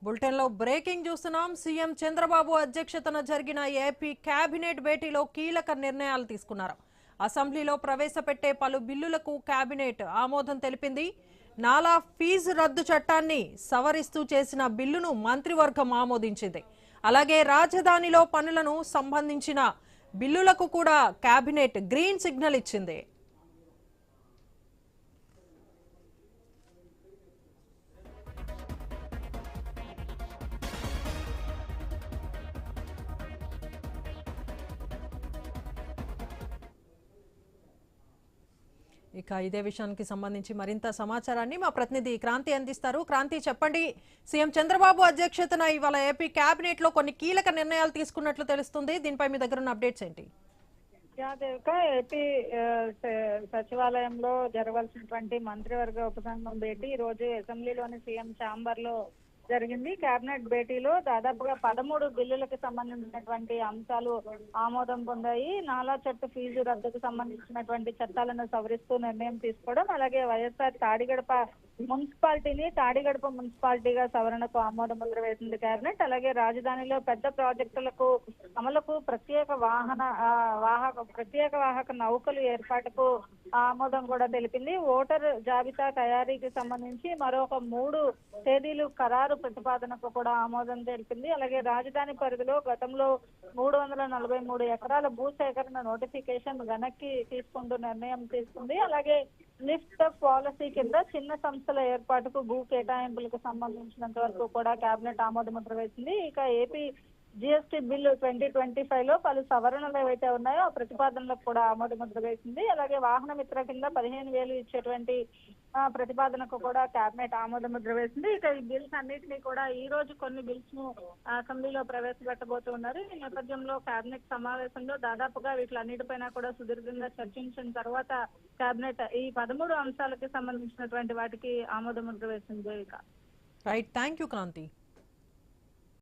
Bulletin లో breaking చూస్తున్నాం. CM Chandrababu అధ్యక్షతన జరిగిన ఏపీ కేబినెట్ భేటీలో కీలక నిర్ణయాలు తీసుకున్నారు. అసెంబ్లీలో ప్రవేశపెట్టే పలు బిల్లులకు కేబినెట్ ఆమోదం తెలిపింది. నాలా ఫీజు రద్దు చట్టాన్ని సవరిస్తూ చేసిన బిల్లును మంత్రివర్గం ఆమోదించింది. అలాగే రాజధానిలో పనులను సంబంధించిన బిల్లులకు కూడా కేబినెట్ గ్రీన్ సిగ్నల్ ఇచ్చింది. ఇక ఇదే విషయానికి సంబంధించి మరింత సమాచారాన్ని మా ప్రతినిధి క్రాంతి అందిస్తారు. క్రాంతి, చెప్పండి. సీఎం చంద్రబాబు అధ్యక్షతన ఇవాళ ఏపీ కేబినెట్ లో కొన్ని కీలక నిర్ణయాలు తీసుకున్నట్లు తెలుస్తుంది. దీనిపై మీ దగ్గర ఉన్న అప్డేట్స్ ఏంటి? ఏపీ సచివాలయంలో జరగాల్సినటువంటి మంత్రివర్గ ఉపసంఘం భేటీ ఈ రోజు అసెంబ్లీలోని సీఎం ఛాంబర్ లో జరిగింది. కేబినెట్ భేటీలో దాదాపుగా 13 బిల్లులకు సంబంధించినటువంటి అంశాలు ఆమోదం పొందాయి. నాలా చట్ట ఫీజు రద్దుకు సంబంధించినటువంటి చట్టాలను సవరిస్తూ నిర్ణయం తీసుకోవడం, అలాగే వైఎస్ఆర్ తాడిగడప మున్సిపాలిటీని తాడిగడప మున్సిపాలిటీగా సవరణకు ఆమోద ముద్ర వేసింది కేబినెట్. అలాగే రాజధానిలో పెద్ద ప్రాజెక్టులకు అమలుకు ప్రత్యేక వాహక నౌకలు ఏర్పాటుకు ఆమోదం కూడా తెలిపింది. ఓటర్ జాబితా తయారీకి సంబంధించి మరొక 3 తేదీలు ఖరారు ప్రతిపాదనకు కూడా ఆమోదం తెలిపింది. అలాగే రాజధాని పరిధిలో గతంలో 343 ఎకరాల భూసేకరణ నోటిఫికేషన్ వెనక్కి తీసుకుంటూ నిర్ణయం తీసుకుంది. అలాగే లిఫ్ట్ పాలసీ కింద చిన్న సంస్థల ఏర్పాటుకు భూ కేటాయింపులకు సంబంధించినంత వరకు కూడా కేబినెట్ ఆమోద ముద్ర వేసింది. ఇక ఏపీ జిఎస్టీ బిల్లు 2025 లో పలు సవరణలు ఏవైతే ఉన్నాయో ఆ ప్రతిపాదనలకు కూడా ఆమోద ముద్ర వేసింది. అలాగే వాహన మిత్ర కింద 15,000 ఇచ్చేటువంటి ప్రతిపాదనకు కూడా కేబినెట్ ఆమోద ముద్ర వేసింది. ఇక ఈ బిల్స్ అన్నింటినీ కూడా ఈ రోజు కొన్ని బిల్స్ ను అసెంబ్లీలో ప్రవేశపెట్టబోతున్నారు. ఈ నేపథ్యంలో కేబినెట్ సమావేశంలో దాదాపుగా వీటిలన్నిటిపైన కూడా సుదీర్ఘంగా చర్చించిన తర్వాత కేబినెట్ ఈ 13 అంశాలకు సంబంధించినటువంటి వాటికి ఆమోద ముద్ర వేసింది. Right, thank you Kranti.